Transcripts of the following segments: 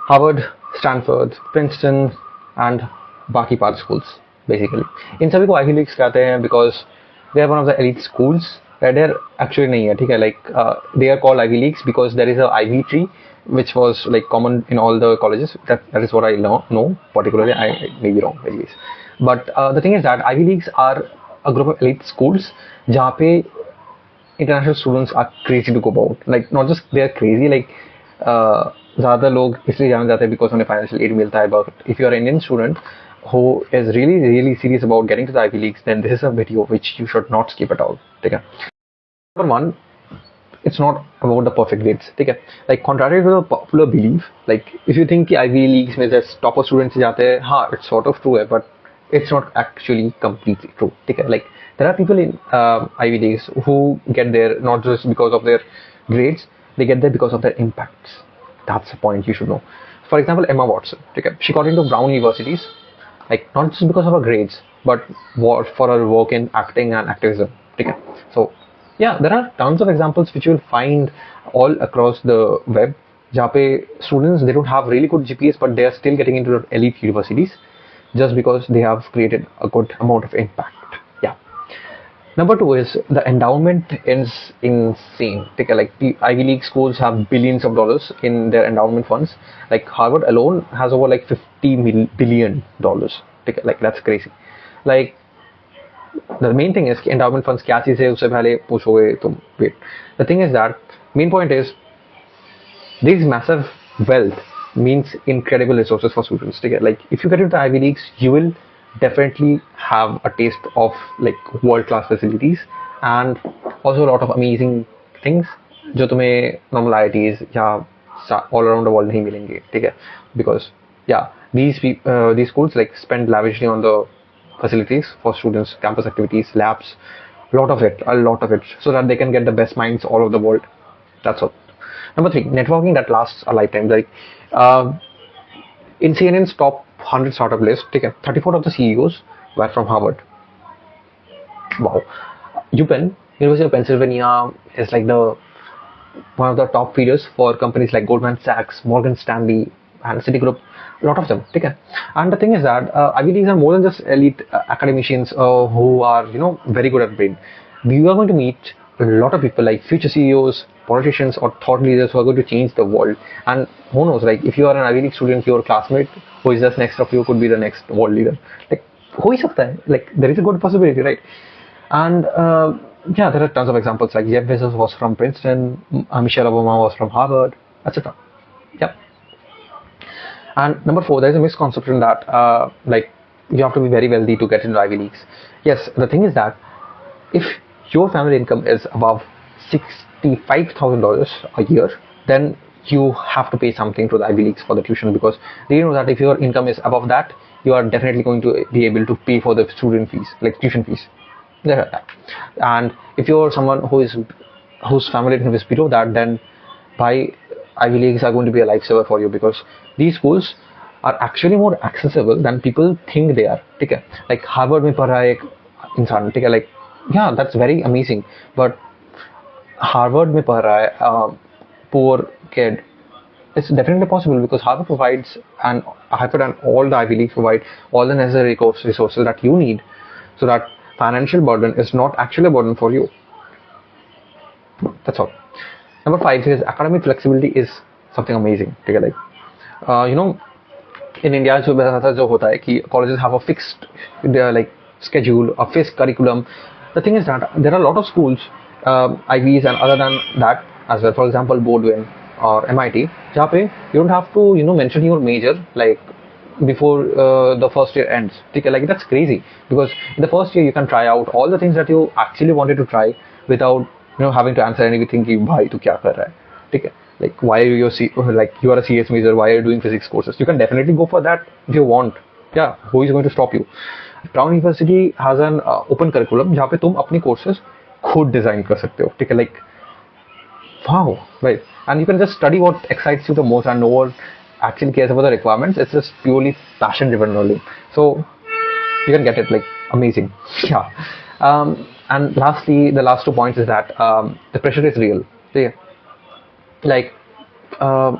Harvard, Stanford, Princeton and बाकी part schools basically इन सभी को आईवी लीग्स कहते हैं because they are one of the elite schools. There actually नहीं है, ठीक है, like they are called Ivy Leagues because there is a ivy tree which was like common in all the colleges. That is what I know particularly. I may be wrong anyways, but the thing is that Ivy Leagues are a group of elite schools जहाँ पे international students are crazy to go about. Like not just they are crazy, like ज़्यादा लोग इसलिए जाना जाते हैं because उन्हें financial aid मिलता है. But if you are an Indian student who is really serious about getting to the Ivy Leagues, then this is a video which you should not skip at all. ठीक है. Number one, it's not about the perfect grades. ठीक है. Like contrary to the popular belief, like if you think कि Ivy Leagues में just topper students जाते हैं, हाँ, it's sort of true है, but it's not actually completely true. ठीक है. Like there are people in Ivy Leagues who get there not just because of their grades, they get there because of their impacts. That's the point you should know. For example, Emma Watson, okay, she got into Brown universities, like not just because of her grades, but for her work in acting and activism. Okay, so yeah, there are tons of examples which you will find all across the web. जहाँ पे students they don't have really good GPAs, but they are still getting into elite universities just because they have created a good amount of impact. Yeah. Number two is the endowment is insane. Like the Ivy League schools have billions of dollars in their endowment funds. Like Harvard alone has over like $50 billion. Like that's crazy. Like the main thing is endowment funds क्या चीज़ है उससे पहले पूछोगे तुम. Wait. The thing is that main point is this massive wealth means incredible resources for students. Like if you get into the Ivy Leagues, you will definitely have a taste of like world-class facilities and also a lot of amazing things जो तुम्हें normal IITs या all around the world नहीं मिलेंगे. ठीक है. Because yeah, these schools like spend lavishly on the facilities for students, campus activities, labs, a lot of it, so that they can get the best minds all over the world. That's all. Number three, networking that lasts a lifetime. Like in CNN's top 100 startup list, 34 of the CEOs were from Harvard. Wow. UPenn, University of Pennsylvania, is like one of the top feeders for companies like Goldman Sachs, Morgan Stanley, and Citigroup. A lot of them. And the thing is that Ivy Leagues are more than just elite academicians who are very good at brain. You are going to meet a lot of people like future CEOs, politicians, or thought leaders who are going to change the world. And who knows, like if you are an Ivy League student, your classmate who is just next of you could be the next world leader. Like who is that? Like there is a good possibility, right? And yeah, there are tons of examples. Like Jeff Bezos was from Princeton, Michelle Obama was from Harvard, etc. Yep. And number four, there is a misconception that like you have to be very wealthy to get into Ivy Leagues. Yes, the thing is that if your family income is above $65,000 a year, then you have to pay something to the Ivy Leagues for the tuition, because they know that if your income is above that, you are definitely going to be able to pay for the student fees, like tuition fees. And if you're someone whose family income is below that, then by Ivy Leagues are going to be a lifesaver for you, because these schools are actually more accessible than people think they are. Like Harvard में पढ़ रहा है एक इंसान, like yeah, that's very amazing, but Harvard में पढ़ रहा है poor kid, it's definitely possible because Harvard provides and all the Ivy Leagues provide all the necessary resources that you need, so that financial burden is not actually a burden for you. That's all. Number five is academic flexibility is something amazing. Like in India जो होता है कि colleges have a fixed like schedule, a fixed curriculum. The thing is that there are a lot of schools, Ivies and other than that as well. For example, Baldwin or MIT, जहाँ पे you don't have to mention your major like before the first year ends. Like that's crazy, because in the first year you can try out all the things that you actually wanted to try without having to answer anything कि भाई तू क्या कर रहा है. Like why are you are a CS major, why are you doing physics courses? You can definitely go for that if you want. Yeah, who is going to stop you? Brown University has an open curriculum जहाँ पे तुम अपनी courses खुद design कर सकते हो. Like wow, right? And you can just study what excites you the most, and no one actually cares about the requirements. It's just purely passion driven learning. So you can get it like amazing. Yeah. And lastly, the last 2 points is that the pressure is real. Like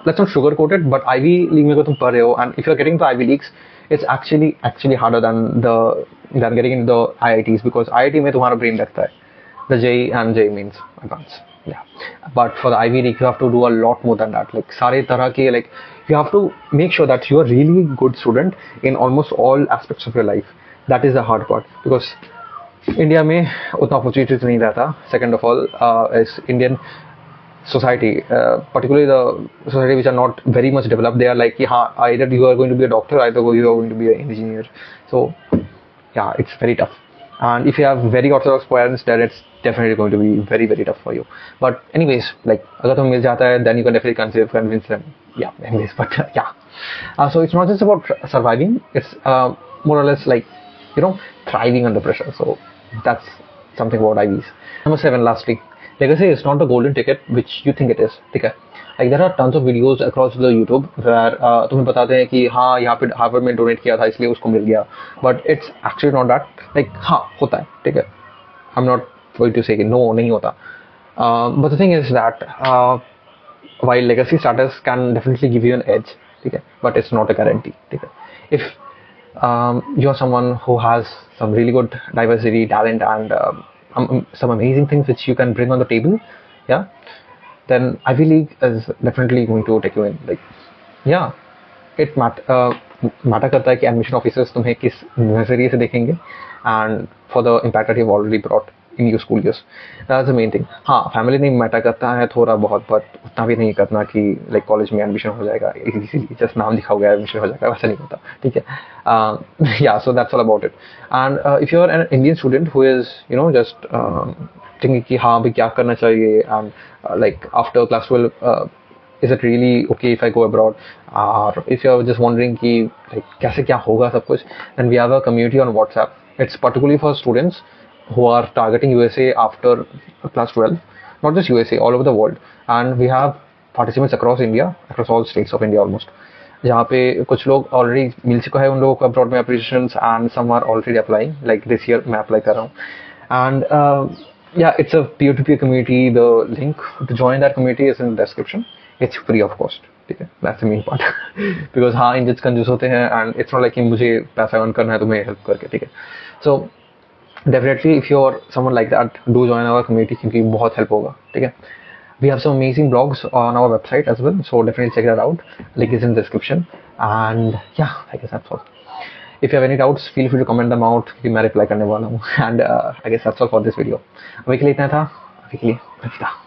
let's not sugarcoat it, but Ivy League में अगर तुम पढ़ रहे हो, and if you're getting to Ivy Leagues, it's actually harder than getting into the IITs, because IIT में तुम्हारा brain लगता है. The JEE and JEE means advanced. Yeah, but for the Ivy League you have to do a lot more than that. Like सारे तरह के, like you have to make sure that you are really good student in almost all aspects of your life. That is the hard part, because India में उतना opportunity नहीं रहता. Second of all, is Indian society, particularly the society which are not very much developed, they are like, yeah, either you are going to be a doctor, either you are going to be an engineer. So yeah, it's very tough. And if you have very orthodox parents, then it's definitely going to be very, very tough for you. But anyways, like अगर तुम्हें मिल जाता है, then you can definitely convince them. Yeah, anyways, but yeah. So it's not just about surviving, it's more or less like, you know, thriving under pressure. So that's something about Ivies. Number 7, lastly, legacy is not the golden ticket which you think it is. ठीक है? Like there are tons of videos across the YouTube where तुम्हें बताते हैं कि हाँ यहाँ पे Harvard में डोनेट किया था इसलिए उसको मिल गया, but it's actually not that. Like हाँ होता है, ठीक है? I'm not going to say no, नहीं होता. But the thing is that while legacy status can definitely give you an edge, ठीक है? But it's not a guarantee. ठीक है? If you're someone who has some really good diversity, talent, and some amazing things which you can bring on the table, yeah, then Ivy League is definitely going to take you in. Like, yeah, it matter करता है कि admission officers तुम्हें किस नजरिए से देखेंगे, and for the impact that you've already brought in your school years. That's the main thing. हाँ, family नहीं matter करता है थोड़ा बहुत, but उतना भी नहीं करना कि like college में admission हो जाएगा easily, just नाम लिखा हो गया admission हो जाएगा, वैसा नहीं होता, ठीक है? Yeah, so that's all about it. And if you're an Indian student who is, you know, just thinking कि हाँ भाई क्या करना चाहिए, and like after class 12, is it really okay if I go abroad, or if you're just wondering कि like कैसे क्या होगा सब कुछ, then we have a community on WhatsApp. It's particularly for students who are targeting USA after class 12, not just USA, all over the world. And we have participants across India, across all states of India almost, जहाँ पे कुछ लोग already मिल चुका है उन लोगों को abroad में appreciations, and some are already applying, like this year मैं अप्लाई कर रहा हूँ. And yeah, it's a peer-to-peer community. The link to join that community is in the description. It's free of cost. ठीक है, that's the main part. Because हाँ, Indians कंजूस होते हैं, and it's not like कि मुझे पैसा earn करना है तुम्हें help करके, ठीक है? So definitely if you're someone like that, do join our community क्योंकि बहुत help होगा, ठीक है? We have some amazing blogs on our website as well, so definitely check that out. Link is in the description. And yeah, I guess that's all. If you have any doubts, feel free to comment them out क्योंकि मैं reply करने वाला हूँ. And I guess that's all for this video. अभी के लिए इतना था. अभी के लिए अलविदा.